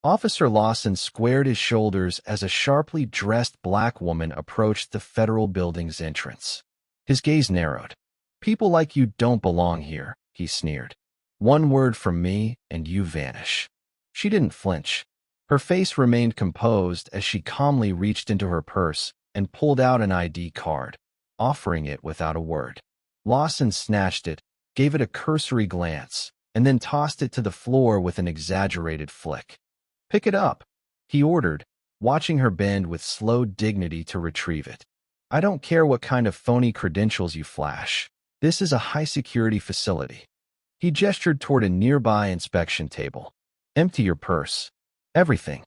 Officer Lawson squared his shoulders as a sharply dressed black woman approached the federal building's entrance. His gaze narrowed. "People like you don't belong here," he sneered. "One word from me, and you vanish." She didn't flinch. Her face remained composed as she calmly reached into her purse and pulled out an ID card, offering it without a word. Lawson snatched it, gave it a cursory glance, and then tossed it to the floor with an exaggerated flick. "Pick it up," he ordered, watching her bend with slow dignity to retrieve it. "I don't care what kind of phony credentials you flash. This is a high-security facility." He gestured toward a nearby inspection table. "Empty your purse. Everything."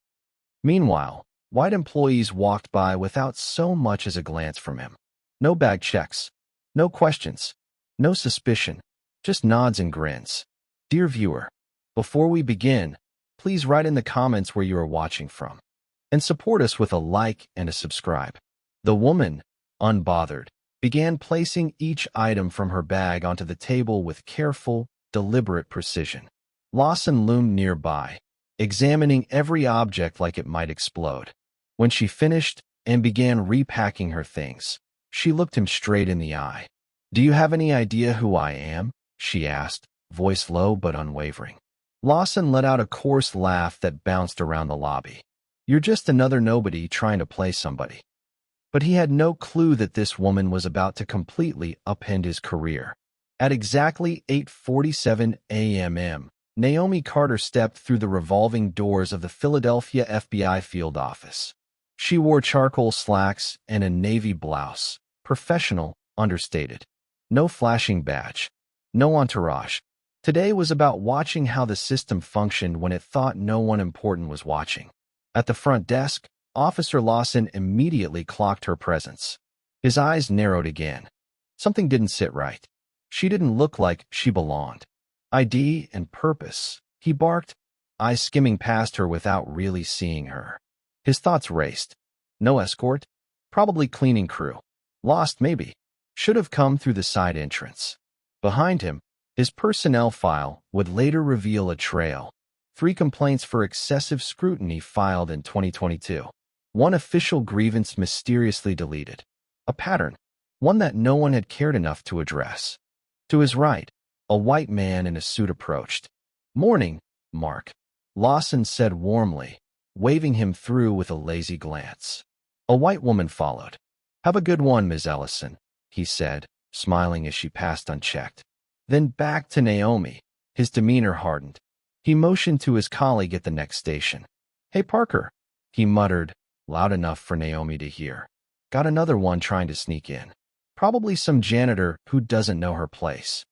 Meanwhile, white employees walked by without so much as a glance from him. No bag checks. No questions. No suspicion. Just nods and grins. Dear viewer, before we begin, please write in the comments where you are watching from, and support us with a like and a subscribe. The woman, unbothered, began placing each item from her bag onto the table with careful, deliberate precision. Lawson loomed nearby, examining every object like it might explode. When she finished and began repacking her things, she looked him straight in the eye. "Do you have any idea who I am?" she asked, voice low but unwavering. Lawson let out a coarse laugh that bounced around the lobby. "You're just another nobody trying to play somebody." But he had no clue that this woman was about to completely upend his career. At exactly 8:47 a.m., Naomi Carter stepped through the revolving doors of the Philadelphia FBI field office. She wore charcoal slacks and a navy blouse, professional, understated. No flashing badge. No entourage. Today was about watching how the system functioned when it thought no one important was watching. At the front desk, Officer Lawson immediately clocked her presence. His eyes narrowed again. Something didn't sit right. She didn't look like she belonged. "ID and purpose," he barked, eyes skimming past her without really seeing her. His thoughts raced. No escort? Probably cleaning crew. Lost, maybe. Should have come through the side entrance. Behind him, his personnel file would later reveal a trail. 3 complaints for excessive scrutiny filed in 2022. 1 official grievance mysteriously deleted. A pattern, one that no one had cared enough to address. To his right, a white man in a suit approached. "Morning, Mark," Lawson said warmly, waving him through with a lazy glance. A white woman followed. "Have a good one, Ms. Ellison," he said, smiling as she passed unchecked. Then back to Naomi, his demeanor hardened. He motioned to his colleague at the next station. "Hey, Parker," he muttered, loud enough for Naomi to hear. "Got another one trying to sneak in. Probably some janitor who doesn't know her place."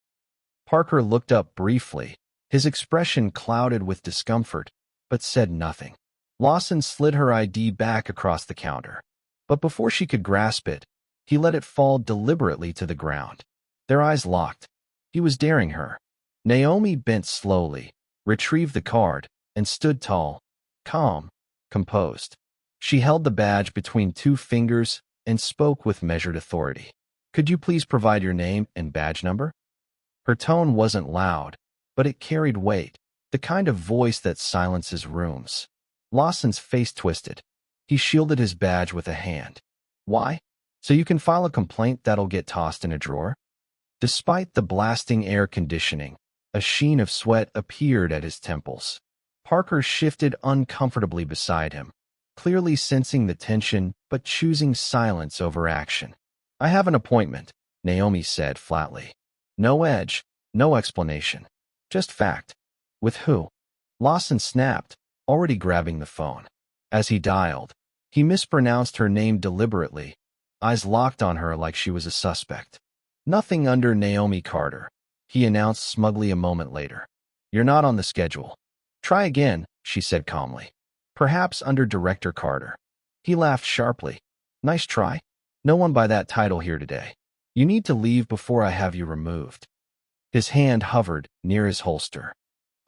Parker looked up briefly, his expression clouded with discomfort, but said nothing. Lawson slid her ID back across the counter. But before she could grasp it, he let it fall deliberately to the ground. Their eyes locked. He was daring her. Naomi bent slowly, retrieved the card, and stood tall, calm, composed. She held the badge between 2 fingers and spoke with measured authority. "Could you please provide your name and badge number?" Her tone wasn't loud, but it carried weight, the kind of voice that silences rooms. Lawson's face twisted. He shielded his badge with a hand. "Why? So you can file a complaint that'll get tossed in a drawer?" Despite the blasting air conditioning, a sheen of sweat appeared at his temples. Parker shifted uncomfortably beside him, clearly sensing the tension but choosing silence over action. "I have an appointment," Naomi said flatly. No edge, no explanation. Just fact. "With who?" Lawson snapped, already grabbing the phone. As he dialed, he mispronounced her name deliberately, eyes locked on her like she was a suspect. "Nothing under Naomi Carter," he announced smugly a moment later. "You're not on the schedule." "Try again," she said calmly. "Perhaps under Director Carter." He laughed sharply. "Nice try. No one by that title here today. You need to leave before I have you removed." His hand hovered near his holster.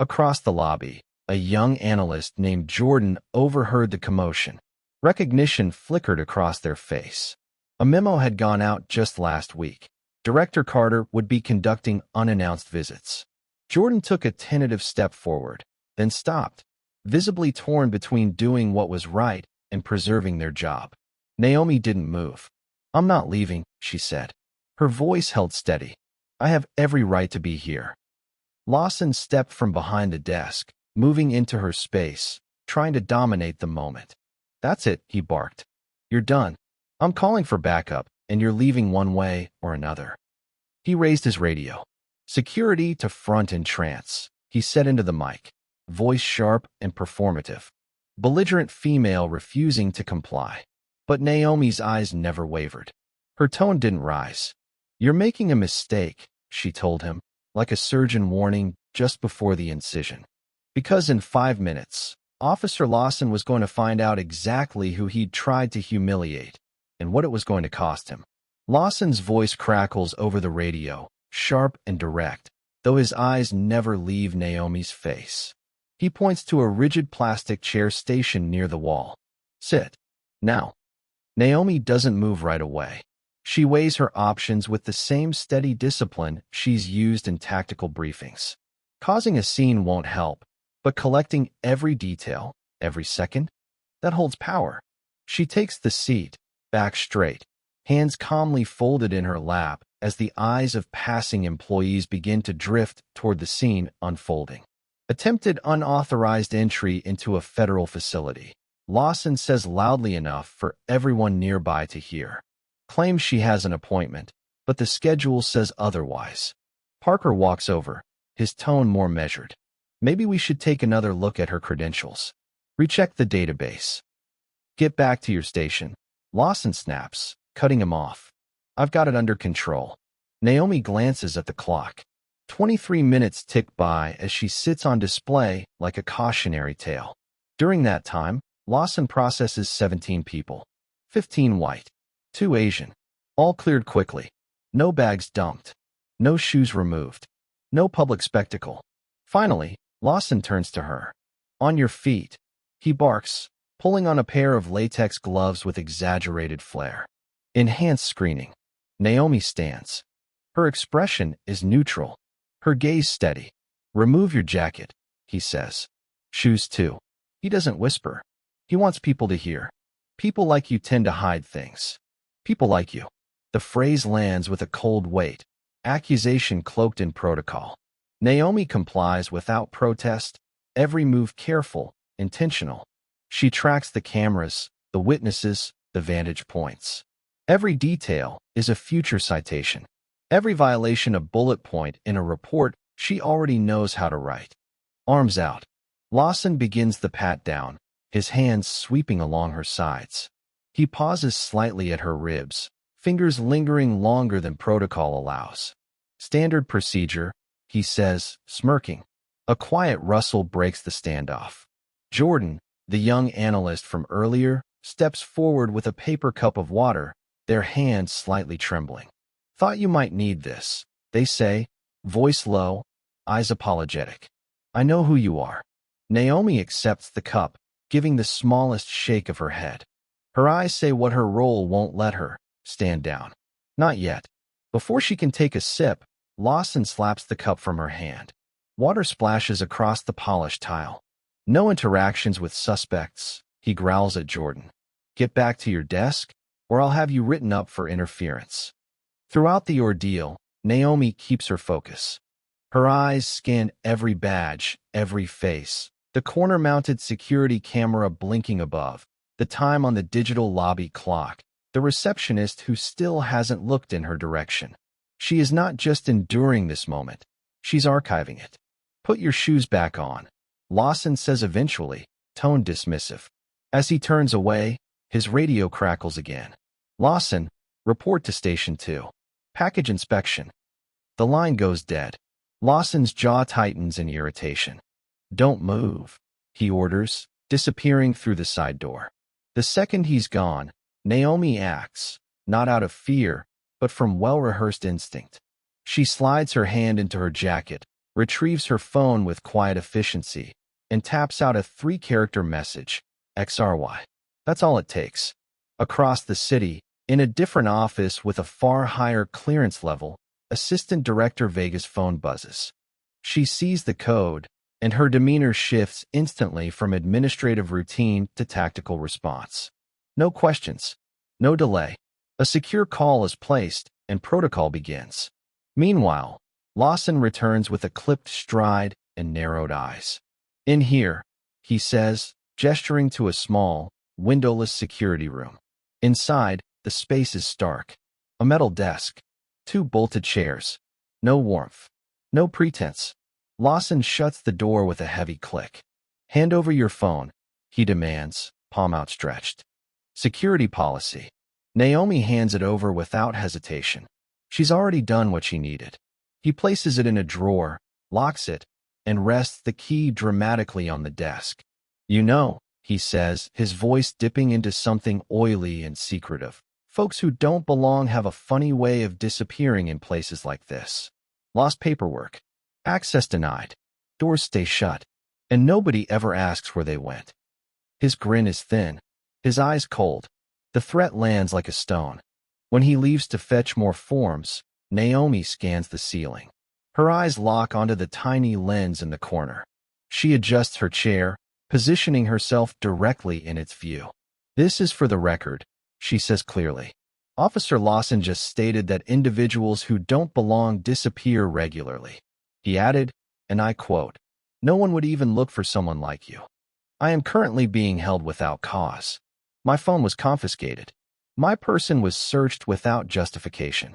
Across the lobby, a young analyst named Jordan overheard the commotion. Recognition flickered across their face. A memo had gone out just last week. Director Carter would be conducting unannounced visits. Jordan took a tentative step forward, then stopped. visibly torn between doing what was right and preserving their job. Naomi didn't move. "I'm not leaving," she said. Her voice held steady. "I have every right to be here." Lawson stepped from behind the desk, moving into her space, trying to dominate the moment. "That's it," he barked. "You're done. I'm calling for backup, and you're leaving one way or another." He raised his radio. "Security to front in trance," he said into the mic, voice sharp and performative. Belligerent female refusing to comply. But Naomi's eyes never wavered. Her tone didn't rise. "You're making a mistake," she told him, like a surgeon warning just before the incision. Because in 5 minutes, Officer Lawson was going to find out exactly who he'd tried to humiliate and what it was going to cost him. Lawson's voice crackles over the radio, sharp and direct, though his eyes never leave Naomi's face. He points to a rigid plastic chair stationed near the wall. "Sit. Now." Naomi doesn't move right away. She weighs her options with the same steady discipline she's used in tactical briefings. Causing a scene won't help, but collecting every detail, every second, that holds power. She takes the seat, back straight, hands calmly folded in her lap as the eyes of passing employees begin to drift toward the scene unfolding. Attempted unauthorized entry into a federal facility. Lawson says loudly enough for everyone nearby to hear. Claims she has an appointment, but the schedule says otherwise. Parker walks over, his tone more measured. "Maybe we should take another look at her credentials. Recheck the database." "Get back to your station," Lawson snaps, cutting him off. "I've got it under control." Naomi glances at the clock. 23 minutes tick by as she sits on display like a cautionary tale. During that time, Lawson processes 17 people. 15 white, 2 Asian. All cleared quickly. No bags dumped. No shoes removed. No public spectacle. Finally, Lawson turns to her. "On your feet," he barks, pulling on a pair of latex gloves with exaggerated flair. Enhanced screening. Naomi stands. Her expression is neutral. Her gaze steady. "Remove your jacket," he says. "Shoes too." He doesn't whisper. He wants people to hear. "People like you tend to hide things. People like you." The phrase lands with a cold weight, accusation cloaked in protocol. Naomi complies without protest, every move careful, intentional. She tracks the cameras, the witnesses, the vantage points. Every detail is a future citation. Every violation a bullet point in a report she already knows how to write. Arms out. Lawson begins the pat-down, his hands sweeping along her sides. He pauses slightly at her ribs, fingers lingering longer than protocol allows. "Standard procedure," he says, smirking. A quiet rustle breaks the standoff. Jordan, the young analyst from earlier, steps forward with a paper cup of water, their hands slightly trembling. "Thought you might need this," they say, voice low, eyes apologetic. "I know who you are." Naomi accepts the cup, giving the smallest shake of her head. Her eyes say what her role won't let her: stand down. Not yet. Before she can take a sip, Lawson slaps the cup from her hand. Water splashes across the polished tile. "No interactions with suspects," he growls at Jordan. "Get back to your desk, or I'll have you written up for interference." Throughout the ordeal, Naomi keeps her focus. Her eyes scan every badge, every face, the corner-mounted security camera blinking above, the time on the digital lobby clock, the receptionist who still hasn't looked in her direction. She is not just enduring this moment, she's archiving it. "Put your shoes back on," Lawson says eventually, tone dismissive. As he turns away, his radio crackles again. "Lawson, report to Station 2. Package inspection." The line goes dead. Lawson's jaw tightens in irritation. "Don't move," he orders, disappearing through the side door. The second he's gone, Naomi acts, not out of fear, but from well-rehearsed instinct. She slides her hand into her jacket, retrieves her phone with quiet efficiency, and taps out a 3-character message, XRY. That's all it takes. Across the city, in a different office with a far higher clearance level, Assistant Director Vega's phone buzzes. She sees the code, and her demeanor shifts instantly from administrative routine to tactical response. No questions. No delay. A secure call is placed, and protocol begins. Meanwhile, Lawson returns with a clipped stride and narrowed eyes. "In here," he says, gesturing to a small, windowless security room. Inside, the space is stark. A metal desk. 2 bolted chairs. No warmth. No pretense. Lawson shuts the door with a heavy click. "Hand over your phone," he demands, palm outstretched. Security policy. Naomi hands it over without hesitation. She's already done what she needed. He places it in a drawer, locks it, and rests the key dramatically on the desk. "You know," he says, his voice dipping into something oily and secretive, "folks who don't belong have a funny way of disappearing in places like this. Lost paperwork. Access denied. Doors stay shut. And nobody ever asks where they went." His grin is thin. His eyes cold. The threat lands like a stone. When he leaves to fetch more forms, Naomi scans the ceiling. Her eyes lock onto the tiny lens in the corner. She adjusts her chair, positioning herself directly in its view. "This is for the record," she says clearly. "Officer Lawson just stated that individuals who don't belong disappear regularly." He added, and I quote, "No one would even look for someone like you. I am currently being held without cause. My phone was confiscated. My person was searched without justification."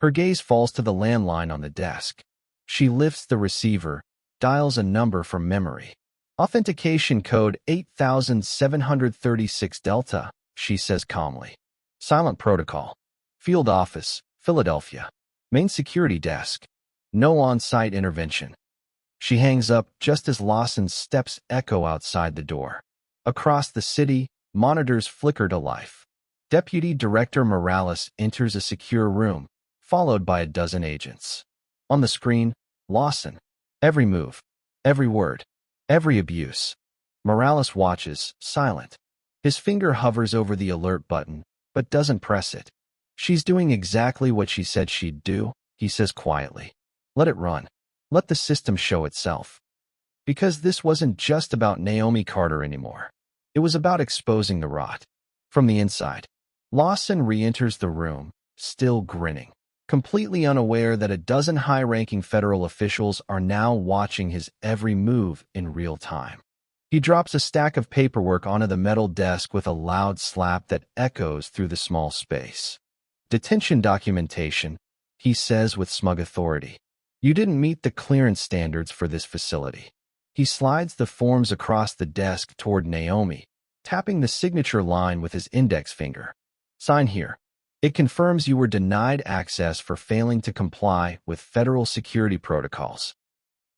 Her gaze falls to the landline on the desk. She lifts the receiver, dials a number from memory. "Authentication code 8736 Delta, she says calmly. "Silent protocol. Field office, Philadelphia. Main security desk. No on-site intervention." She hangs up just as Lawson's steps echo outside the door. Across the city, monitors flicker to life. Deputy Director Morales enters a secure room, followed by a dozen agents. On the screen, Lawson. Every move, every word, every abuse. Morales watches, silent. His finger hovers over the alert button, but doesn't press it. "She's doing exactly what she said she'd do," he says quietly. "Let it run. Let the system show itself." Because this wasn't just about Naomi Carter anymore. It was about exposing the rot. From the inside, Lawson re-enters the room, still grinning, completely unaware that a dozen high-ranking federal officials are now watching his every move in real time. He drops a stack of paperwork onto the metal desk with a loud slap that echoes through the small space. "Detention documentation," he says with smug authority. "You didn't meet the clearance standards for this facility." He slides the forms across the desk toward Naomi, tapping the signature line with his index finger. "Sign here. It confirms you were denied access for failing to comply with federal security protocols."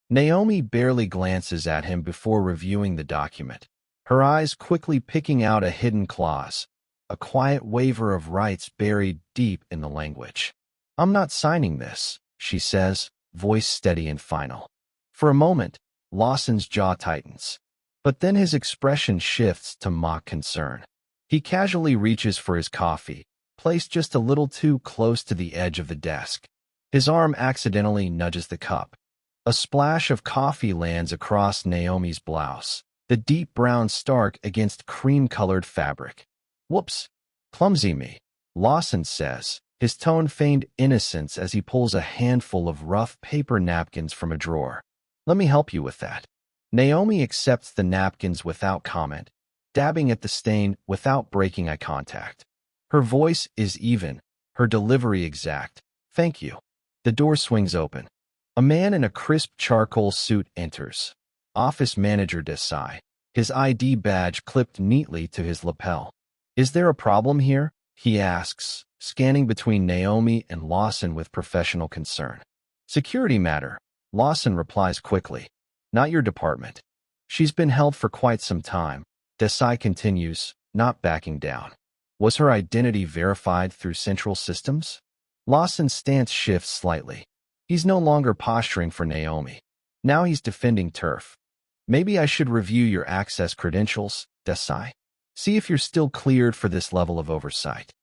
Naomi barely glances at him before reviewing the document, her eyes quickly picking out a hidden clause, a quiet waiver of rights buried deep in the language. "I'm not signing this," she says, voice steady and final. For a moment, Lawson's jaw tightens, but then his expression shifts to mock concern. He casually reaches for his coffee, placed just a little too close to the edge of the desk. His arm accidentally nudges the cup. A splash of coffee lands across Naomi's blouse, the deep brown stark against cream-colored fabric. "Whoops. Clumsy me," Lawson says, his tone feigned innocence as he pulls a handful of rough paper napkins from a drawer. "Let me help you with that." Naomi accepts the napkins without comment, dabbing at the stain without breaking eye contact. Her voice is even, her delivery exact. "Thank you." The door swings open. A man in a crisp charcoal suit enters. Office Manager Desai, his ID badge clipped neatly to his lapel. "Is there a problem here?" he asks, scanning between Naomi and Lawson with professional concern. "Security matter," Lawson replies quickly. "Not your department." "She's been held for quite some time," Desai continues, not backing down. "Was her identity verified through central systems?" Lawson's stance shifts slightly. He's no longer posturing for Naomi. Now he's defending turf. "Maybe I should review your access credentials, Desai. See if you're still cleared for this level of oversight."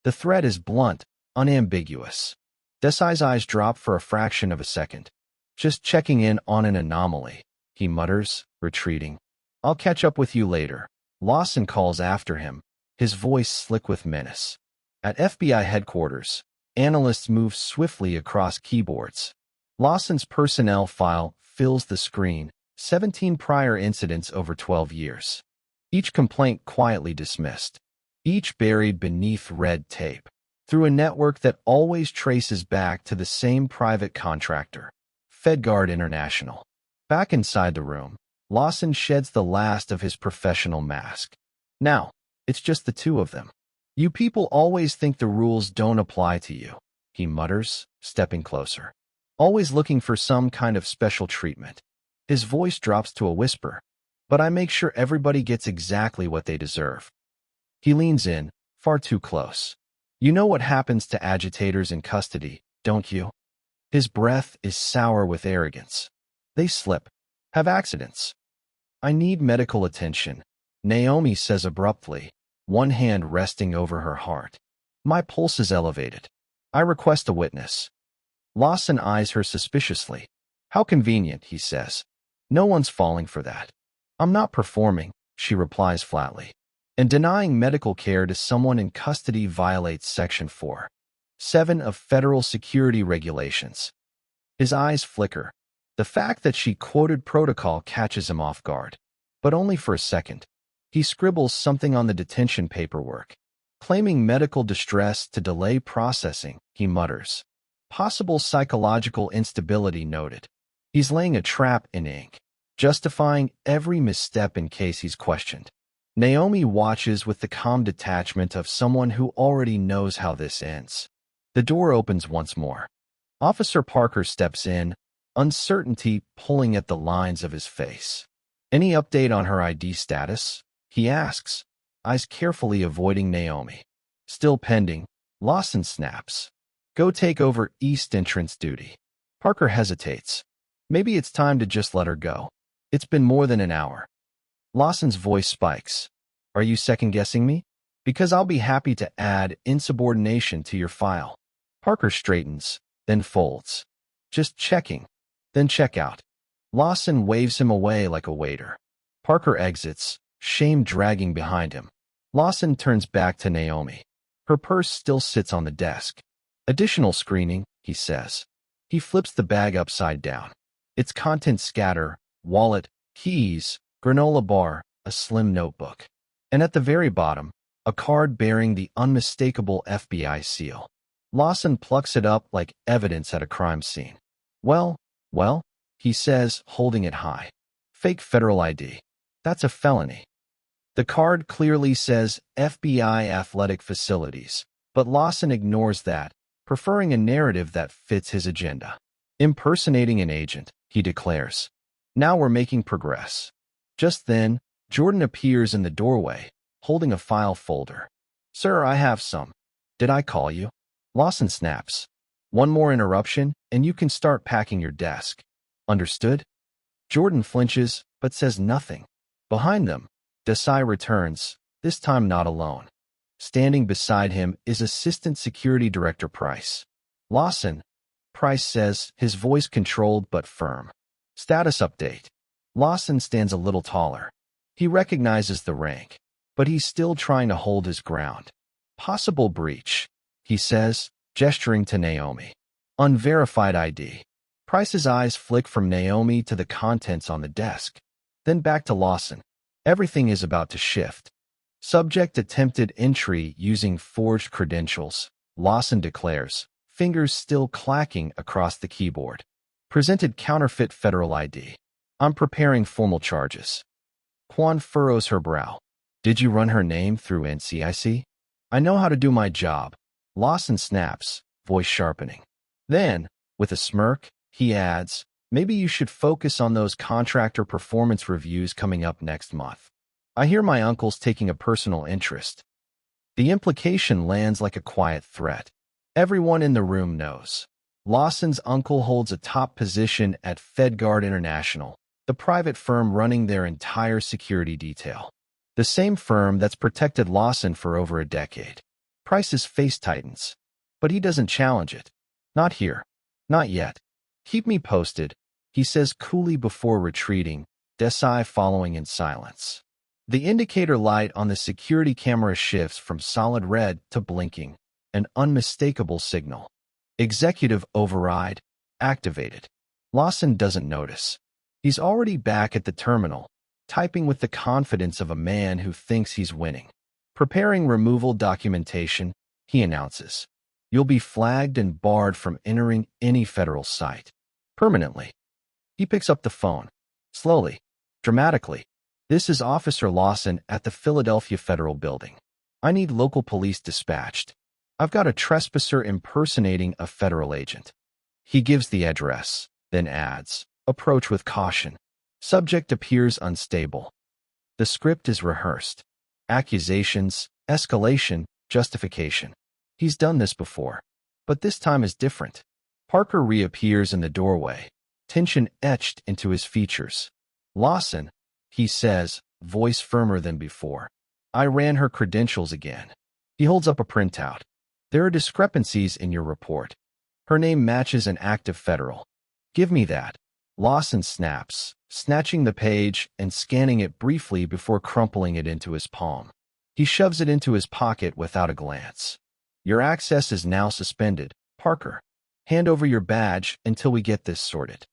The threat is blunt, unambiguous. Desai's eyes drop for a fraction of a second. "Just checking in on an anomaly," he mutters, retreating. I'll catch up with you later. Lawson calls after him, his voice slick with menace. At FBI headquarters, analysts move swiftly across keyboards. Lawson's personnel file fills the screen, 17 prior incidents over 12 years. Each complaint quietly dismissed, each buried beneath red tape, through a network that always traces back to the same private contractor, FedGuard International. Back inside the room, Lawson sheds the last of his professional mask. Now, it's just the two of them. You people always think the rules don't apply to you, he mutters, stepping closer. Always looking for some kind of special treatment. His voice drops to a whisper, but I make sure everybody gets exactly what they deserve. He leans in, far too close. You know what happens to agitators in custody, don't you? His breath is sour with arrogance. They slip, have accidents. I need medical attention, Naomi says abruptly, one hand resting over her heart. My pulse is elevated. I request a witness. Lawson eyes her suspiciously. How convenient, he says. No one's falling for that. I'm not performing, she replies flatly. And denying medical care to someone in custody violates Section 4.7 of federal security regulations. His eyes flicker. The fact that she quoted protocol catches him off guard. But only for a second. He scribbles something on the detention paperwork. Claiming medical distress to delay processing, he mutters. Possible psychological instability noted. He's laying a trap in ink, justifying every misstep in case he's questioned. Naomi watches with the calm detachment of someone who already knows how this ends. The door opens once more. Officer Parker steps in, uncertainty pulling at the lines of his face. Any update on her ID status? He asks, eyes carefully avoiding Naomi. Still pending, Lawson snaps. Go take over East entrance duty. Parker hesitates. Maybe it's time to just let her go. It's been more than an hour. Lawson's voice spikes. Are you second-guessing me? Because I'll be happy to add insubordination to your file. Parker straightens, then folds. Just checking. Then check out. Lawson waves him away like a waiter. Parker exits, shame dragging behind him. Lawson turns back to Naomi. Her purse still sits on the desk. Additional screening, he says. He flips the bag upside down. Its contents scatter, wallet, keys, granola bar, a slim notebook. And at the very bottom, a card bearing the unmistakable FBI seal. Lawson plucks it up like evidence at a crime scene. Well, he says, holding it high. Fake federal ID. That's a felony. The card clearly says FBI Athletic Facilities, but Lawson ignores that, preferring a narrative that fits his agenda. Impersonating an agent, he declares. Now we're making progress. Just then, Jordan appears in the doorway, holding a file folder. Sir, I have some. Did I call you? Lawson snaps. One more interruption, and you can start packing your desk. Understood? Jordan flinches, but says nothing. Behind them, Desai returns, this time not alone. Standing beside him is Assistant Security Director Price. Lawson, Price says, his voice controlled but firm. Status update. Lawson stands a little taller. He recognizes the rank, but he's still trying to hold his ground. Possible breach, he says, gesturing to Naomi. Unverified ID. Price's eyes flick from Naomi to the contents on the desk, then back to Lawson. Everything is about to shift. Subject attempted entry using forged credentials, Lawson declares, fingers still clacking across the keyboard. Presented counterfeit federal ID. I'm preparing formal charges. Kwan furrows her brow. Did you run her name through NCIC? I know how to do my job. Lawson snaps, voice sharpening. Then, with a smirk, he adds, maybe you should focus on those contractor performance reviews coming up next month. I hear my uncle's taking a personal interest. The implication lands like a quiet threat. Everyone in the room knows. Lawson's uncle holds a top position at FedGuard International, the private firm running their entire security detail. The same firm that's protected Lawson for over a decade. Price's face tightens, but he doesn't challenge it. Not here. Not yet. Keep me posted, he says coolly before retreating, Desai following in silence. The indicator light on the security camera shifts from solid red to blinking, an unmistakable signal. Executive override activated. Lawson doesn't notice. He's already back at the terminal, typing with the confidence of a man who thinks he's winning. Preparing removal documentation, he announces. You'll be flagged and barred from entering any federal site. Permanently. He picks up the phone. Slowly. Dramatically. This is Officer Lawson at the Philadelphia Federal Building. I need local police dispatched. I've got a trespasser impersonating a federal agent. He gives the address, then adds, approach with caution. Subject appears unstable. The script is rehearsed. Accusations, escalation, justification. He's done this before. But this time is different. Parker reappears in the doorway, tension etched into his features. Lawson, he says, voice firmer than before. I ran her credentials again. He holds up a printout. There are discrepancies in your report. Her name matches an active federal. Give me that. Lawson snaps, snatching the page and scanning it briefly before crumpling it into his palm. He shoves it into his pocket without a glance. Your access is now suspended, Parker. Hand over your badge until we get this sorted.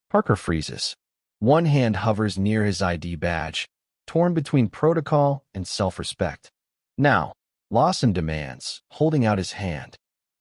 Parker freezes. One hand hovers near his ID badge, torn between protocol and self-respect. Now, Lawson demands, holding out his hand.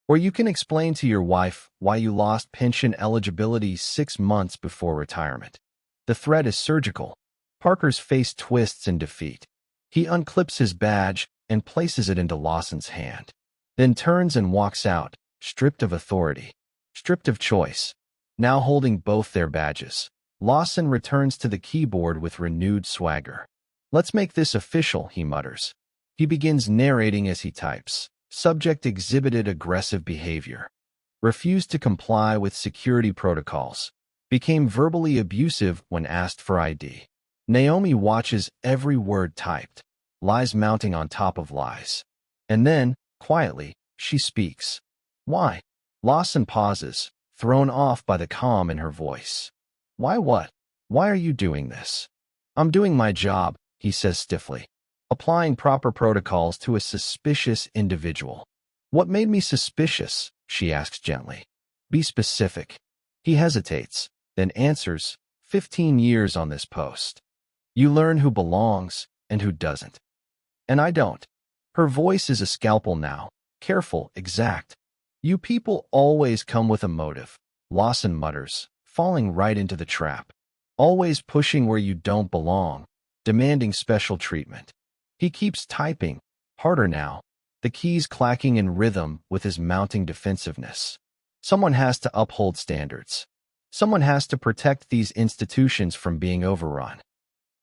Or you can explain to your wife why you lost pension eligibility 6 months before retirement. The threat is surgical. Parker's face twists in defeat. He unclips his badge and places it into Lawson's hand, then turns and walks out, stripped of authority, stripped of choice. Now holding both their badges, Lawson returns to the keyboard with renewed swagger. Let's make this official, he mutters. He begins narrating as he types. Subject exhibited aggressive behavior. Refused to comply with security protocols. Became verbally abusive when asked for ID. Naomi watches every word typed. Lies mounting on top of lies. And then, quietly, she speaks. Why? Lawson pauses, thrown off by the calm in her voice. Why what? Why are you doing this? I'm doing my job, he says stiffly. Applying proper protocols to a suspicious individual. What made me suspicious? She asks gently. Be specific. He hesitates, then answers, 15 years on this post. You learn who belongs and who doesn't. And I don't. Her voice is a scalpel now, careful, exact. You people always come with a motive, Lawson mutters, falling right into the trap. Always pushing where you don't belong, demanding special treatment. He keeps typing, harder now, the keys clacking in rhythm with his mounting defensiveness. Someone has to uphold standards. Someone has to protect these institutions from being overrun.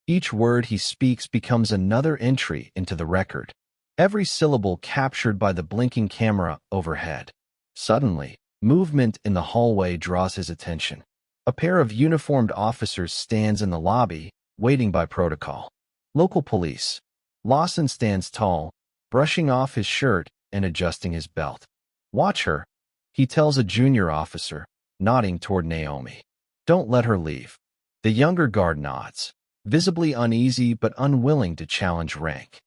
Each word he speaks becomes another entry into the record, every syllable captured by the blinking camera overhead. Suddenly, movement in the hallway draws his attention. A pair of uniformed officers stands in the lobby, waiting by protocol. Local police. Lawson stands tall, brushing off his shirt and adjusting his belt. Watch her, he tells a junior officer, nodding toward Naomi. Don't let her leave. The younger guard nods, visibly uneasy but unwilling to challenge rank.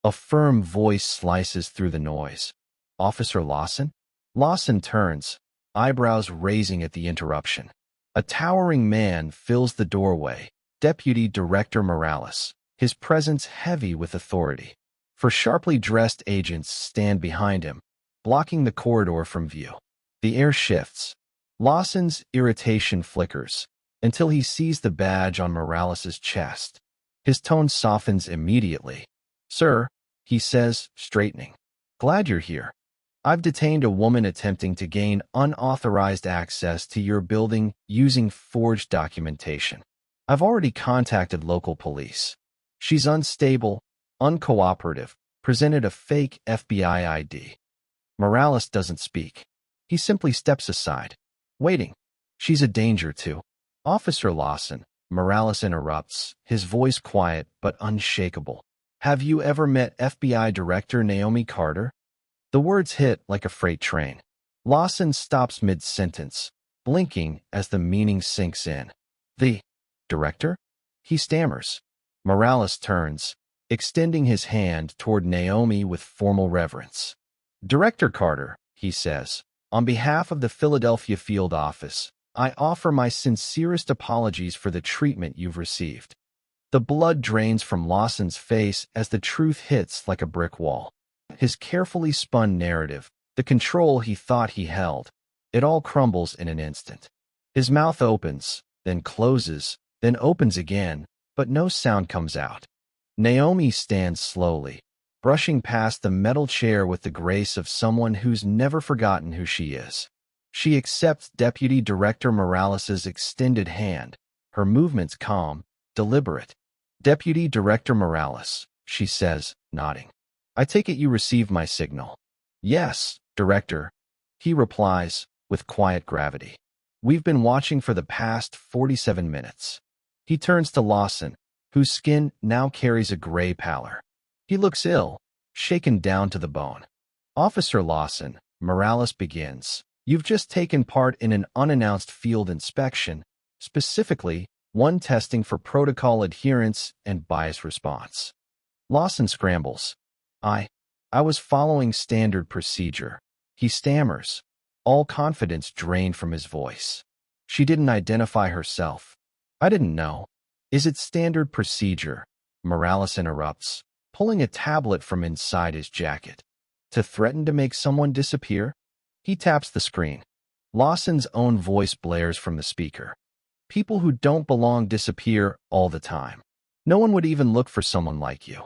A firm voice slices through the noise. Officer Lawson? Lawson turns, eyebrows raising at the interruption. A towering man fills the doorway, Deputy Director Morales, his presence heavy with authority. For sharply dressed agents stand behind him, blocking the corridor from view. The air shifts. Lawson's irritation flickers until he sees the badge on Morales' chest. His tone softens immediately. Sir, he says, straightening. Glad you're here. I've detained a woman attempting to gain unauthorized access to your building using forged documentation. I've already contacted local police. She's unstable, uncooperative, presented a fake FBI ID. Morales doesn't speak. He simply steps aside, waiting. She's a danger too. Officer Lawson, Morales interrupts, his voice quiet but unshakable. Have you ever met FBI Director Naomi Carter? The words hit like a freight train. Lawson stops mid-sentence, blinking as the meaning sinks in. The director? He stammers. Morales turns, extending his hand toward Naomi with formal reverence. Director Carter, he says, on behalf of the Philadelphia field office, I offer my sincerest apologies for the treatment you've received. The blood drains from Lawson's face as the truth hits like a brick wall. His carefully spun narrative, the control he thought he held, it all crumbles in an instant. His mouth opens, then closes, then opens again, but no sound comes out. Naomi stands slowly, brushing past the metal chair with the grace of someone who's never forgotten who she is. She accepts Deputy Director Morales's extended hand, her movements calm, deliberate. Deputy Director Morales, she says, nodding. I take it you received my signal. Yes, Director, he replies, with quiet gravity. We've been watching for the past 47 minutes. He turns to Lawson, whose skin now carries a gray pallor. He looks ill, shaken down to the bone. Officer Lawson, Morales begins. You've just taken part in an unannounced field inspection, specifically one testing for protocol adherence and bias response. Lawson scrambles. I was following standard procedure. He stammers, all confidence drained from his voice. She didn't identify herself. I didn't know. Is it standard procedure? Morales interrupts, pulling a tablet from inside his jacket. To threaten to make someone disappear? He taps the screen. Lawson's own voice blares from the speaker. People who don't belong disappear all the time. No one would even look for someone like you.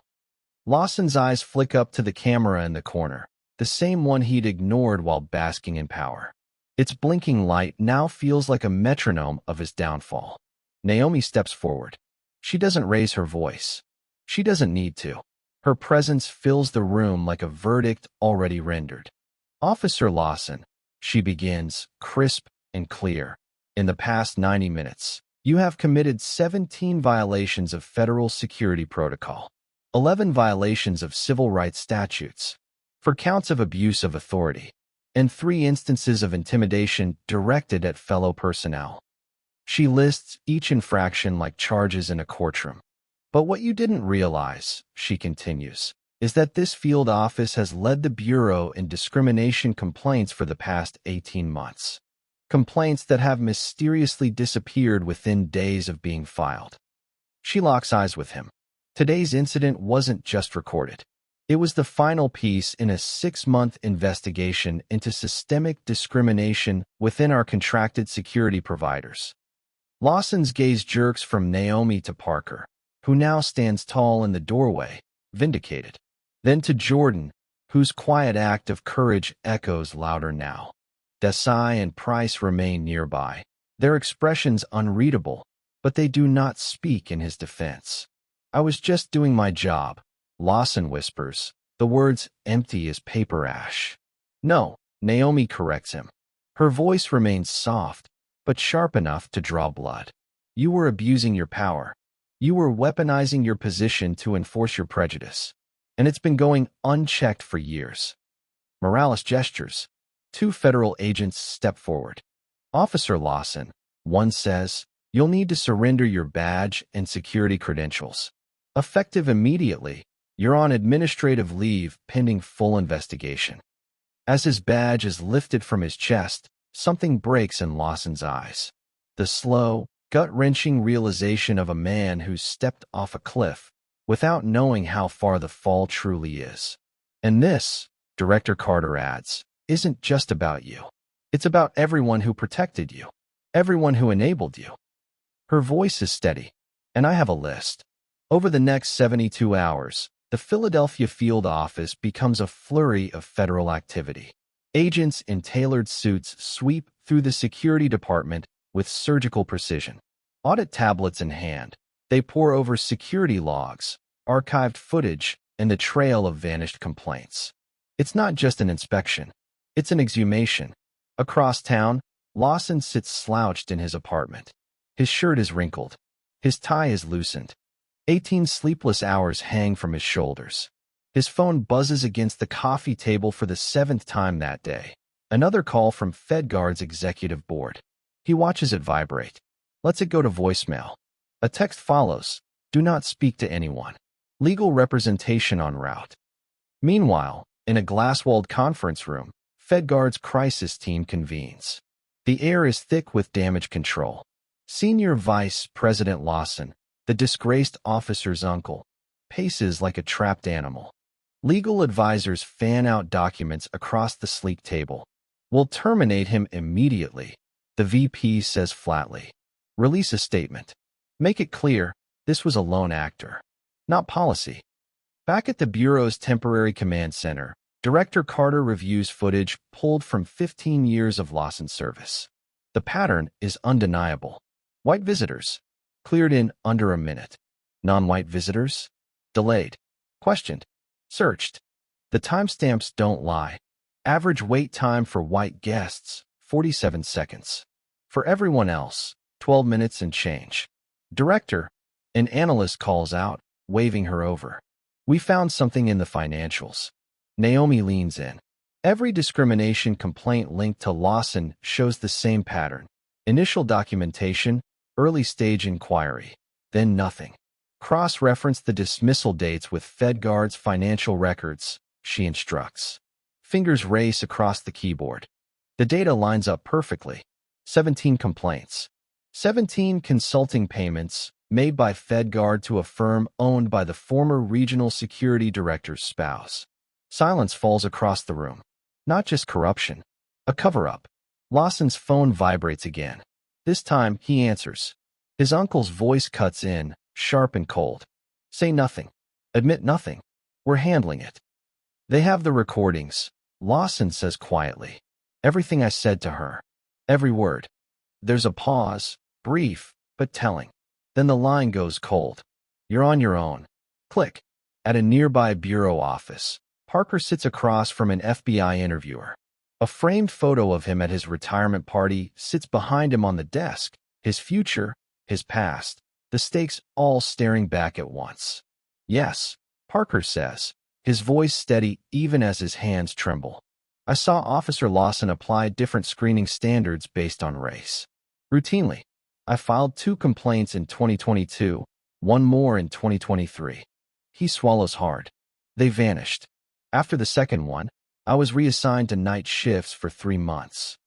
Lawson's eyes flick up to the camera in the corner, the same one he'd ignored while basking in power. Its blinking light now feels like a metronome of his downfall. Naomi steps forward. She doesn't raise her voice. She doesn't need to. Her presence fills the room like a verdict already rendered. Officer Lawson, she begins, crisp and clear. In the past 90 minutes, you have committed 17 violations of federal security protocol, 11 violations of civil rights statutes, for counts of abuse of authority, and 3 instances of intimidation directed at fellow personnel. She lists each infraction like charges in a courtroom. But what you didn't realize, she continues, is that this field office has led the Bureau in discrimination complaints for the past 18 months. Complaints that have mysteriously disappeared within days of being filed. She locks eyes with him. Today's incident wasn't just recorded. It was the final piece in a 6-month investigation into systemic discrimination within our contracted security providers. Lawson's gaze jerks from Naomi to Parker, who now stands tall in the doorway, vindicated. Then to Jordan, whose quiet act of courage echoes louder now. Desai and Price remain nearby, their expressions unreadable, but they do not speak in his defense. I was just doing my job, Lawson whispers, the words empty as paper ash. No, Naomi corrects him. Her voice remains soft, but sharp enough to draw blood. You were abusing your power. You were weaponizing your position to enforce your prejudice. And it's been going unchecked for years. Morales gestures. 2 federal agents step forward. Officer Lawson, one says, you'll need to surrender your badge and security credentials. Effective immediately, you're on administrative leave pending full investigation. As his badge is lifted from his chest, something breaks in Lawson's eyes. The slow, gut-wrenching realization of a man who's stepped off a cliff without knowing how far the fall truly is. And this, Director Carter adds, isn't just about you. It's about everyone who protected you, everyone who enabled you. Her voice is steady, and I have a list. Over the next 72 hours, the Philadelphia field office becomes a flurry of federal activity. Agents in tailored suits sweep through the security department with surgical precision. Audit tablets in hand, they pore over security logs, archived footage, and the trail of vanished complaints. It's not just an inspection. It's an exhumation. Across town, Lawson sits slouched in his apartment. His shirt is wrinkled. His tie is loosened. 18 sleepless hours hang from his shoulders. His phone buzzes against the coffee table for the 7th time that day. Another call from FedGuard's executive board. He watches it vibrate, lets it go to voicemail. A text follows. Do not speak to anyone. Legal representation en route. Meanwhile, in a glass-walled conference room, FedGuard's crisis team convenes. The air is thick with damage control. Senior Vice President Lawson, the disgraced officer's uncle, paces like a trapped animal. Legal advisors fan out documents across the sleek table. We'll terminate him immediately, the VP says flatly. Release a statement. Make it clear this was a lone actor, not policy. Back at the Bureau's temporary command center, Director Carter reviews footage pulled from 15 years of Lawson's service. The pattern is undeniable. White visitors, cleared in under a minute. Non-white visitors, delayed, questioned, searched. The timestamps don't lie. Average wait time for white guests, 47 seconds. For everyone else, 12 minutes and change. Director, an analyst calls out, waving her over. We found something in the financials. Naomi leans in. Every discrimination complaint linked to Lawson shows the same pattern. Initial documentation, early-stage inquiry, then nothing. Cross-reference the dismissal dates with FedGuard's financial records, she instructs. Fingers race across the keyboard. The data lines up perfectly. 17 complaints. 17 consulting payments made by FedGuard to a firm owned by the former regional security director's spouse. Silence falls across the room. Not just corruption. A cover-up. Lawson's phone vibrates again. This time, he answers. His uncle's voice cuts in, sharp and cold. Say nothing. Admit nothing. We're handling it. They have the recordings, Lawson says quietly. Everything I said to her. Every word. There's a pause, brief, but telling. Then the line goes cold. You're on your own. Click. At a nearby bureau office, Parker sits across from an FBI interviewer. A framed photo of him at his retirement party sits behind him on the desk, his future, his past, the stakes all staring back at once. Yes, Parker says, his voice steady even as his hands tremble. I saw Officer Lawson apply different screening standards based on race. Routinely, I filed 2 complaints in 2022, 1 more in 2023. He swallows hard. They vanished. After the second one, I was reassigned to night shifts for 3 months.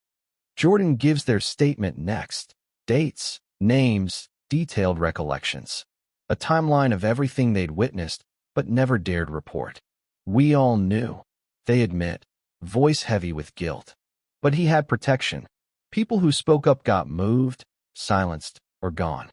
Jordan gives their statement next. Dates, names, detailed recollections. A timeline of everything they'd witnessed, but never dared report. We all knew, they admit, voice heavy with guilt. But he had protection. People who spoke up got moved, silenced, or gone.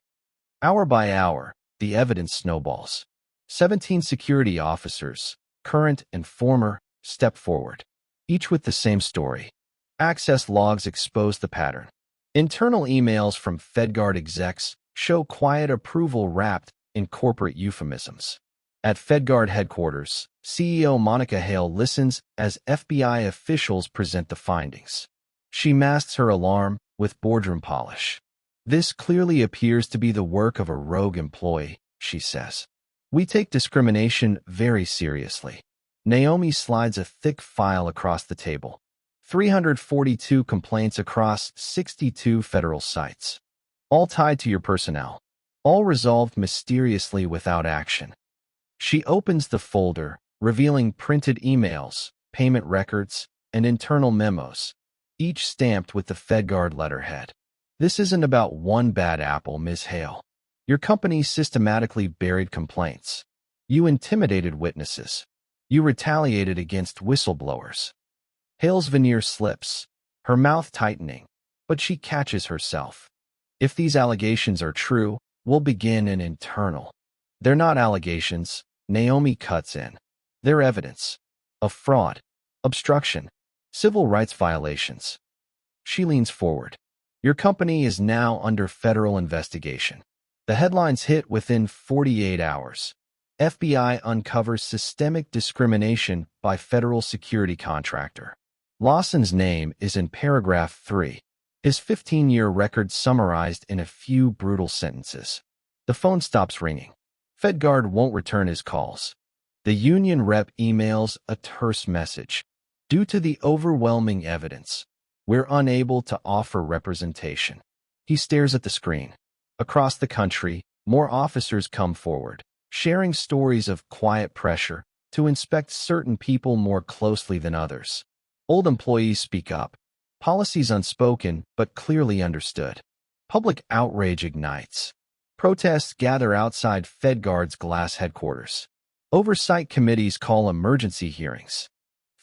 Hour by hour, the evidence snowballs. 17 security officers, current and former, step forward, each with the same story. Access logs expose the pattern. Internal emails from FedGuard execs show quiet approval wrapped in corporate euphemisms. At FedGuard headquarters, CEO Monica Hale listens as FBI officials present the findings. She masks her alarm with boardroom polish. This clearly appears to be the work of a rogue employee, she says. We take discrimination very seriously. Naomi slides a thick file across the table. 342 complaints across 62 federal sites. All tied to your personnel. All resolved mysteriously without action. She opens the folder, revealing printed emails, payment records, and internal memos, each stamped with the FedGuard letterhead. This isn't about one bad apple, Ms. Hale. Your company systematically buried complaints. You intimidated witnesses. You retaliated against whistleblowers. Hale's veneer slips, her mouth tightening, but she catches herself. If these allegations are true, we'll begin an internal. They're not allegations, Naomi cuts in. They're evidence of fraud, obstruction, civil rights violations. She leans forward. Your company is now under federal investigation. The headlines hit within 48 hours. FBI uncovers systemic discrimination by federal security contractor. Lawson's name is in paragraph 3. His 15-year record summarized in a few brutal sentences. The phone stops ringing. FedGuard won't return his calls. The union rep emails a terse message. Due to the overwhelming evidence, we're unable to offer representation. He stares at the screen. Across the country, more officers come forward, sharing stories of quiet pressure to inspect certain people more closely than others. Old employees speak up. Policies unspoken but clearly understood. Public outrage ignites. Protests gather outside FedGuard's glass headquarters. Oversight committees call emergency hearings.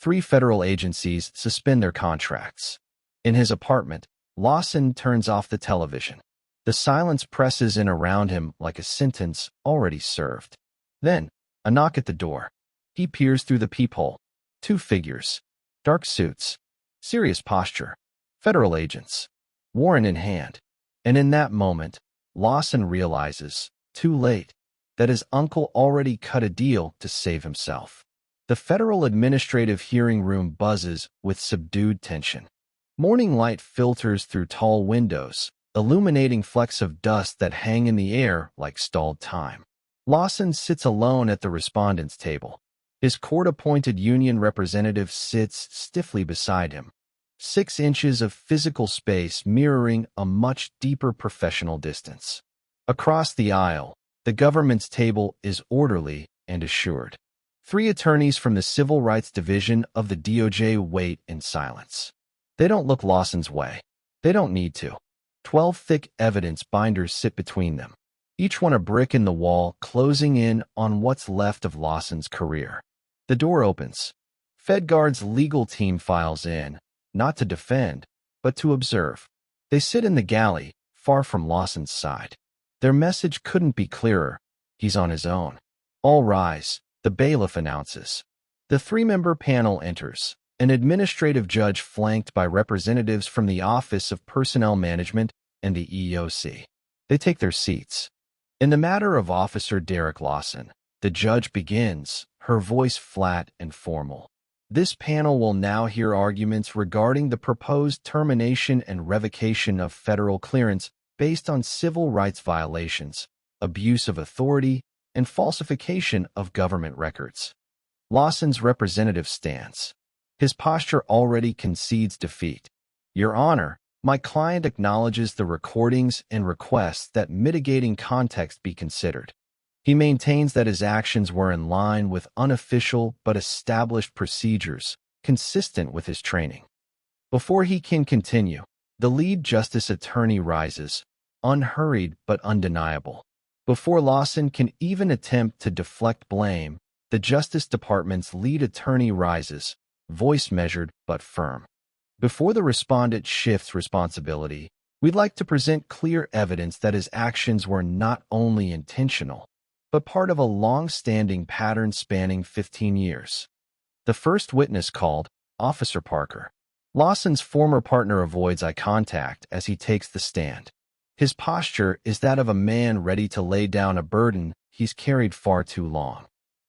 3 federal agencies suspend their contracts. In his apartment, Lawson turns off the television. The silence presses in around him like a sentence already served. Then, a knock at the door. He peers through the peephole. 2 figures. Dark suits. Serious posture. Federal agents. Warrant in hand. And in that moment, Lawson realizes, too late, that his uncle already cut a deal to save himself. The federal administrative hearing room buzzes with subdued tension. Morning light filters through tall windows, illuminating flecks of dust that hang in the air like stalled time. Lawson sits alone at the respondent's table. His court-appointed union representative sits stiffly beside him. 6 inches of physical space mirroring a much deeper professional distance. Across the aisle, the government's table is orderly and assured. 3 attorneys from the Civil Rights Division of the DOJ wait in silence. They don't look Lawson's way. They don't need to. 12 thick evidence binders sit between them, each one a brick in the wall closing in on what's left of Lawson's career. The door opens. FedGuard's legal team files in, not to defend, but to observe. They sit in the galley, far from Lawson's side. Their message couldn't be clearer. He's on his own. All rise, the bailiff announces. The 3-member panel enters, an administrative judge flanked by representatives from the Office of Personnel Management and the EEOC. They take their seats. In the matter of Officer Derek Lawson, the judge begins, her voice flat and formal. This panel will now hear arguments regarding the proposed termination and revocation of federal clearance based on civil rights violations, abuse of authority, and falsification of government records. Lawson's representative stands. His posture already concedes defeat. Your Honor, my client acknowledges the recordings and requests that mitigating context be considered. He maintains that his actions were in line with unofficial but established procedures, consistent with his training. Before he can continue, the lead justice attorney rises, unhurried but undeniable. Before Lawson can even attempt to deflect blame, the Justice Department's lead attorney rises, voice measured but firm. Before the respondent shifts responsibility, we'd like to present clear evidence that his actions were not only intentional, but part of a long-standing pattern spanning 15 years. The first witness called, Officer Parker. Lawson's former partner avoids eye contact as he takes the stand. His posture is that of a man ready to lay down a burden he's carried far too long.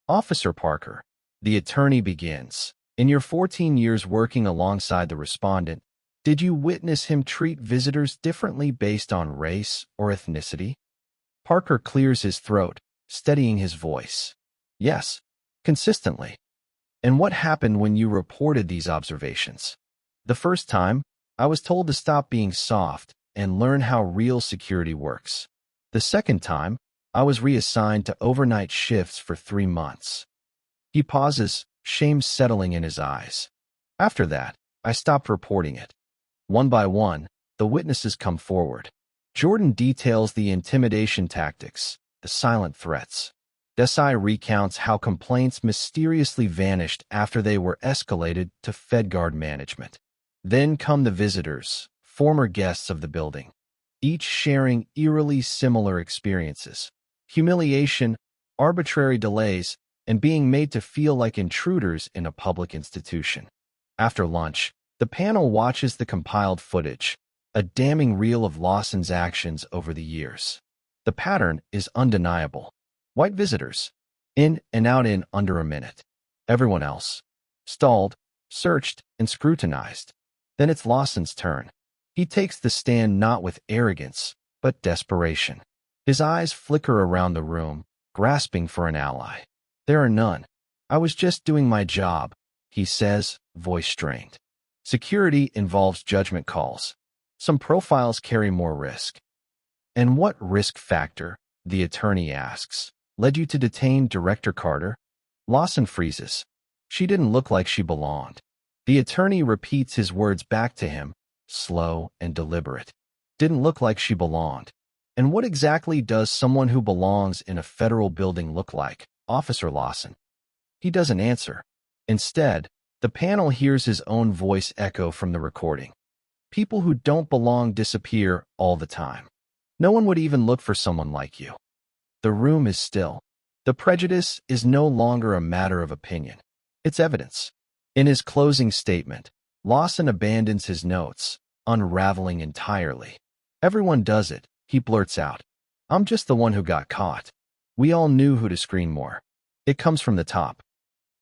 Officer Parker, the attorney begins. In your 14 years working alongside the respondent, did you witness him treat visitors differently based on race or ethnicity? Parker clears his throat, steadying his voice. Yes, consistently. And what happened when you reported these observations? The first time, I was told to stop being soft and learn how real security works. The second time, I was reassigned to overnight shifts for 3 months. He pauses, shame settling in his eyes. After that, I stopped reporting it. One by one, the witnesses come forward. Jordan details the intimidation tactics, the silent threats. Desai recounts how complaints mysteriously vanished after they were escalated to FedGuard management. Then come the visitors, former guests of the building, each sharing eerily similar experiences. Humiliation, arbitrary delays, and being made to feel like intruders in a public institution. After lunch, the panel watches the compiled footage, a damning reel of Lawson's actions over the years. The pattern is undeniable. White visitors, in and out in under a minute. Everyone else, stalled, searched, and scrutinized. Then it's Lawson's turn. He takes the stand not with arrogance, but desperation. His eyes flicker around the room, grasping for an ally. There are none. I was just doing my job, he says, voice strained. Security involves judgment calls. Some profiles carry more risk. And what risk factor, the attorney asks, led you to detain Director Carter? Lawson freezes. She didn't look like she belonged. The attorney repeats his words back to him, slow and deliberate. Didn't look like she belonged. And what exactly does someone who belongs in a federal building look like, Officer Lawson? He doesn't answer. Instead, the panel hears his own voice echo from the recording. People who don't belong disappear all the time. No one would even look for someone like you. The room is still. The prejudice is no longer a matter of opinion. It's evidence. In his closing statement, Lawson abandons his notes, unraveling entirely. Everyone does it, he blurts out. I'm just the one who got caught. We all knew who to screen more. It comes from the top.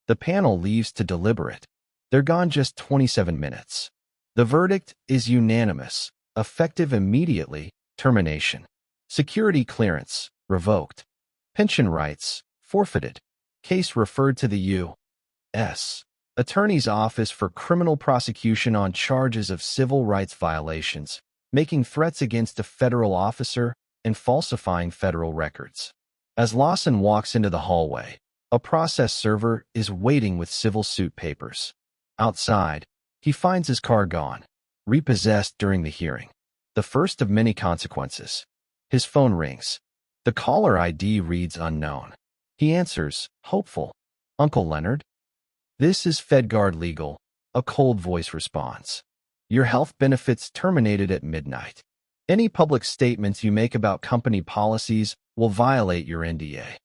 The panel leaves to deliberate. They're gone just 27 minutes. The verdict is unanimous, effective immediately, termination. Security clearance, revoked. Pension rights, forfeited. Case referred to the U.S. Attorney's Office for Criminal Prosecution on charges of civil rights violations, making threats against a federal officer, and falsifying federal records. As Lawson walks into the hallway, a process server is waiting with civil suit papers. Outside, he finds his car gone, repossessed during the hearing. The first of many consequences. His phone rings. The caller ID reads unknown. He answers, hopeful. Uncle Leonard? This is FedGuard Legal, a cold voice responds. Your health benefits terminated at midnight. Any public statements you make about company policies will violate your NDA.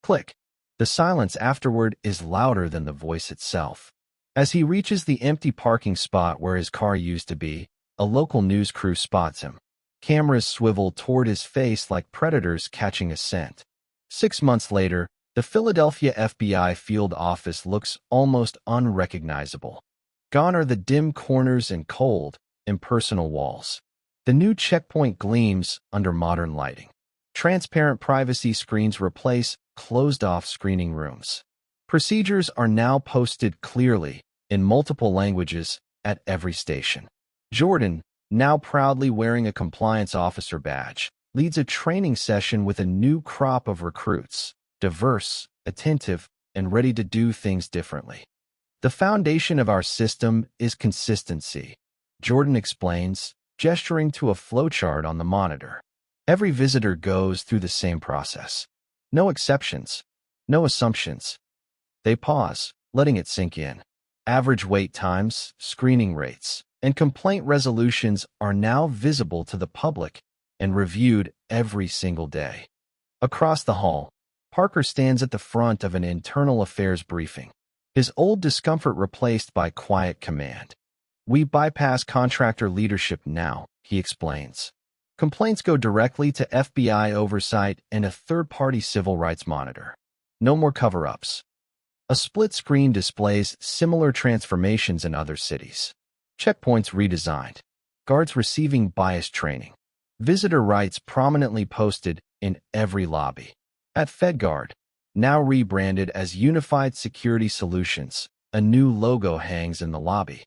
Click. The silence afterward is louder than the voice itself. As he reaches the empty parking spot where his car used to be, a local news crew spots him. Cameras swivel toward his face like predators catching a scent. 6 months later, the Philadelphia FBI field office looks almost unrecognizable. Gone are the dim corners and cold, impersonal walls. The new checkpoint gleams under modern lighting. Transparent privacy screens replace closed-off screening rooms. Procedures are now posted clearly, in multiple languages, at every station. Jordan, now proudly wearing a compliance officer badge, leads a training session with a new crop of recruits, diverse, attentive, and ready to do things differently. The foundation of our system is consistency, Jordan explains, gesturing to a flowchart on the monitor. Every visitor goes through the same process. No exceptions, no assumptions. They pause, letting it sink in. Average wait times, screening rates, and complaint resolutions are now visible to the public and reviewed every single day. Across the hall, Parker stands at the front of an internal affairs briefing, his old discomfort replaced by quiet command. We bypass contractor leadership now, he explains. Complaints go directly to FBI oversight and a third-party civil rights monitor. No more cover-ups. A split screen displays similar transformations in other cities. Checkpoints redesigned. Guards receiving bias training. Visitor rights prominently posted in every lobby. At FedGuard, now rebranded as Unified Security Solutions, a new logo hangs in the lobby.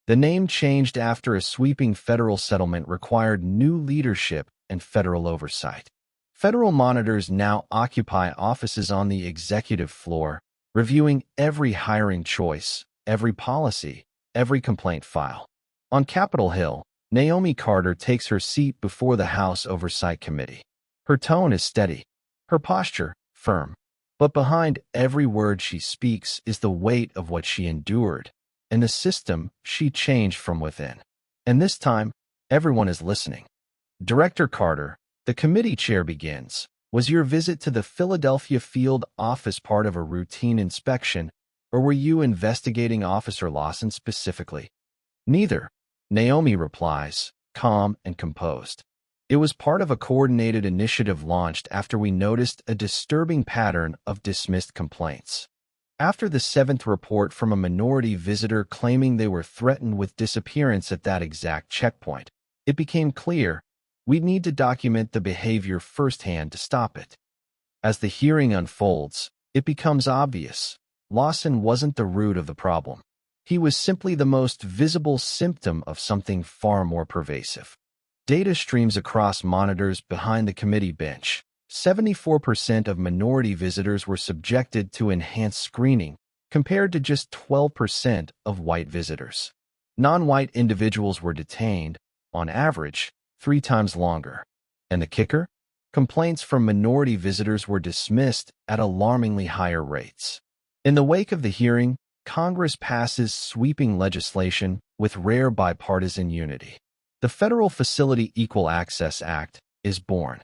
The name changed after a sweeping federal settlement required new leadership and federal oversight. Federal monitors now occupy offices on the executive floor, reviewing every hiring choice, every policy, every complaint file. On Capitol Hill, Naomi Carter takes her seat before the House Oversight Committee. Her tone is steady, her posture firm. But behind every word she speaks is the weight of what she endured, and the system she changed from within. And this time, everyone is listening. Director Carter, the committee chair begins. Was your visit to the Philadelphia field office part of a routine inspection, or were you investigating Officer Lawson specifically? Neither, Naomi replies, calm and composed. It was part of a coordinated initiative launched after we noticed a disturbing pattern of dismissed complaints. After the 7th report from a minority visitor claiming they were threatened with disappearance at that exact checkpoint, it became clear we need to document the behavior firsthand to stop it. As the hearing unfolds, it becomes obvious Lawson wasn't the root of the problem. He was simply the most visible symptom of something far more pervasive. Data streams across monitors behind the committee bench. 74% of minority visitors were subjected to enhanced screening, compared to just 12% of white visitors. Non-white individuals were detained, on average, 3 times longer. And the kicker? Complaints from minority visitors were dismissed at alarmingly higher rates. In the wake of the hearing, Congress passes sweeping legislation with rare bipartisan unity. The Federal Facility Equal Access Act is born.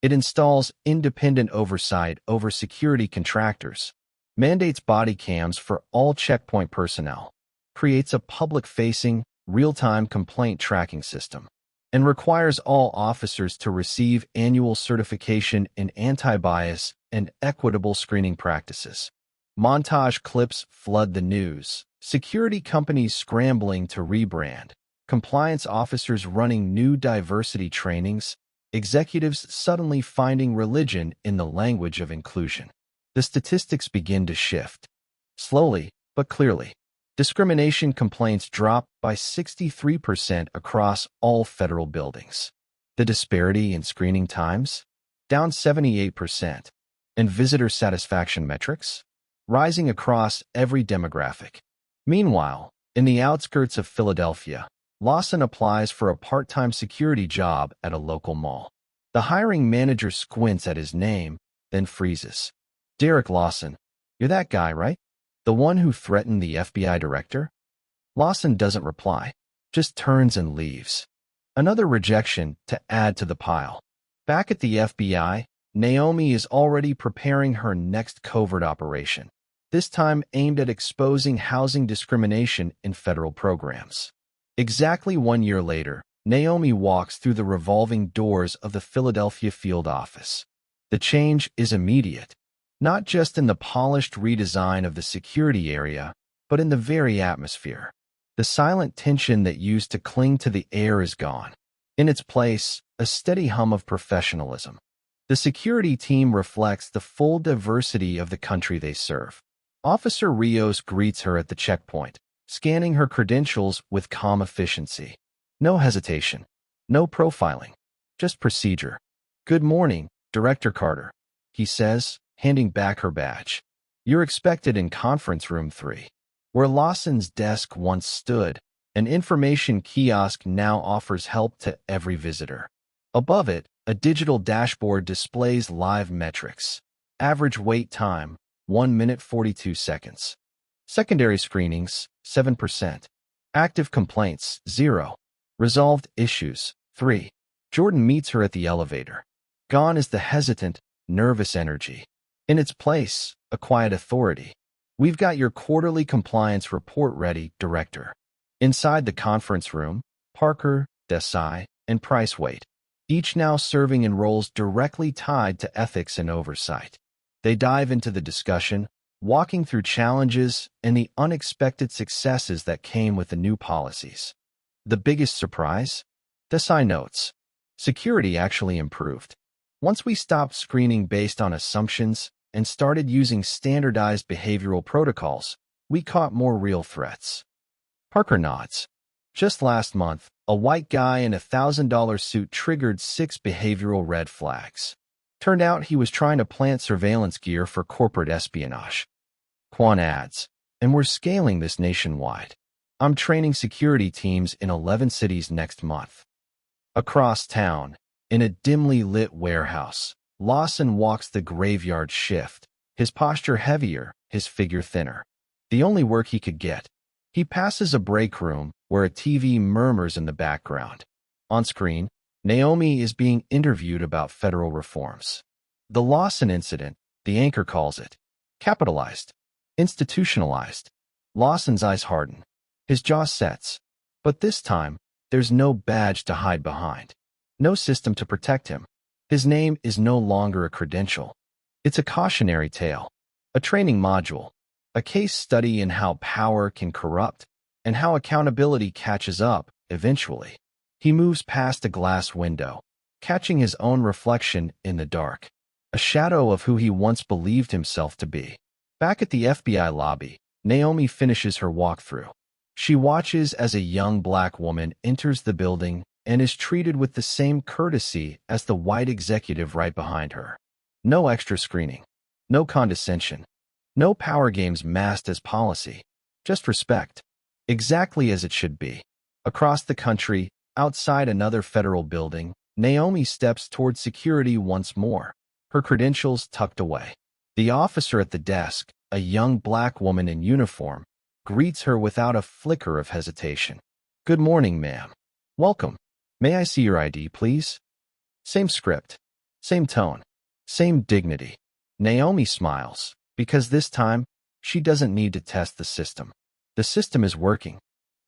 It installs independent oversight over security contractors, mandates body cams for all checkpoint personnel, creates a public-facing, real-time complaint tracking system, and requires all officers to receive annual certification in anti-bias and equitable screening practices. Montage clips flood the news, security companies scrambling to rebrand, compliance officers running new diversity trainings, executives suddenly finding religion in the language of inclusion. The statistics begin to shift. Slowly, but clearly. Discrimination complaints drop by 63% across all federal buildings. The disparity in screening times? Down 78%. And visitor satisfaction metrics? Rising across every demographic. Meanwhile, in the outskirts of Philadelphia, Lawson applies for a part-time security job at a local mall. The hiring manager squints at his name, then freezes. Derek Lawson, you're that guy, right? The one who threatened the FBI director? Lawson doesn't reply, just turns and leaves. Another rejection to add to the pile. Back at the FBI, Naomi is already preparing her next covert operation, this time aimed at exposing housing discrimination in federal programs. Exactly 1 year later, Naomi walks through the revolving doors of the Philadelphia field office. The change is immediate, not just in the polished redesign of the security area, but in the very atmosphere. The silent tension that used to cling to the air is gone. In its place, a steady hum of professionalism. The security team reflects the full diversity of the country they serve. Officer Rios greets her at the checkpoint, scanning her credentials with calm efficiency. No hesitation. No profiling. Just procedure. "Good morning, Director Carter," he says, handing back her badge. "You're expected in Conference Room 3. Where Lawson's desk once stood, an information kiosk now offers help to every visitor. Above it, a digital dashboard displays live metrics. Average wait time, 1 minute 42 seconds. Secondary screenings, 7%. Active complaints, 0. Resolved issues, 3. Jordan meets her at the elevator. Gone is the hesitant, nervous energy. In its place, a quiet authority. "We've got your quarterly compliance report ready, Director." Inside the conference room, Parker, Desai, and Price wait, each now serving in roles directly tied to ethics and oversight. They dive into the discussion, walking through challenges and the unexpected successes that came with the new policies. The biggest surprise? Desai notes, security actually improved. Once we stopped screening based on assumptions and started using standardized behavioral protocols, we caught more real threats. Parker nods. Just last month, a white guy in a $1,000 suit triggered 6 behavioral red flags. Turned out he was trying to plant surveillance gear for corporate espionage. Quan adds, "And we're scaling this nationwide. I'm training security teams in 11 cities next month." Across town, in a dimly lit warehouse, Lawson walks the graveyard shift, his posture heavier, his figure thinner. The only work he could get. He passes a break room where a TV murmurs in the background. On screen, Naomi is being interviewed about federal reforms. The Lawson incident, the anchor calls it, capitalized, institutionalized. Lawson's eyes harden. His jaw sets. But this time, there's no badge to hide behind. No system to protect him. His name is no longer a credential. It's a cautionary tale, a training module, a case study in how power can corrupt and how accountability catches up eventually. He moves past a glass window, catching his own reflection in the dark, a shadow of who he once believed himself to be. Back at the FBI lobby, Naomi finishes her walkthrough. She watches as a young black woman enters the building and is treated with the same courtesy as the white executive right behind her. No extra screening, no condescension, no power games masked as policy, just respect, exactly as it should be. Across the country, outside another federal building, Naomi steps toward security once more, her credentials tucked away. The officer at the desk, a young black woman in uniform, greets her without a flicker of hesitation. "Good morning, ma'am. Welcome. May I see your ID, please?" Same script, same tone, same dignity. Naomi smiles, because this time, she doesn't need to test the system. The system is working,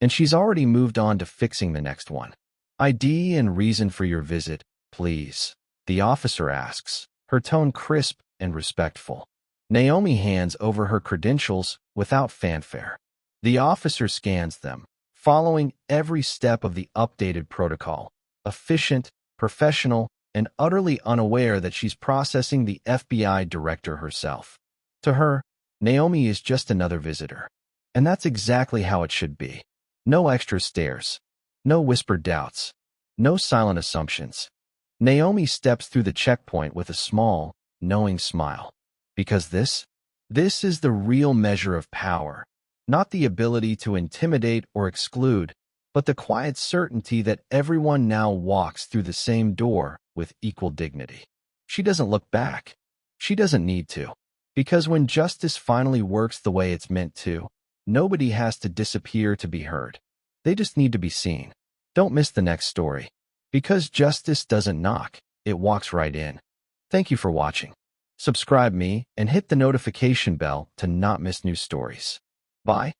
and she's already moved on to fixing the next one. "ID and reason for your visit, please," the officer asks, her tone crisp and respectful. Naomi hands over her credentials without fanfare. The officer scans them, following every step of the updated protocol, efficient, professional, and utterly unaware that she's processing the FBI director herself. To her, Naomi is just another visitor. And that's exactly how it should be. No extra stares, no whispered doubts, no silent assumptions. Naomi steps through the checkpoint with a small, knowing smile. Because this is the real measure of power, not the ability to intimidate or exclude, but the quiet certainty that everyone now walks through the same door with equal dignity. She doesn't look back. She doesn't need to. Because when justice finally works the way it's meant to, nobody has to disappear to be heard. They just need to be seen. Don't miss the next story. Because justice doesn't knock, it walks right in. Thank you for watching. Subscribe me and hit the notification bell to not miss new stories. Bye.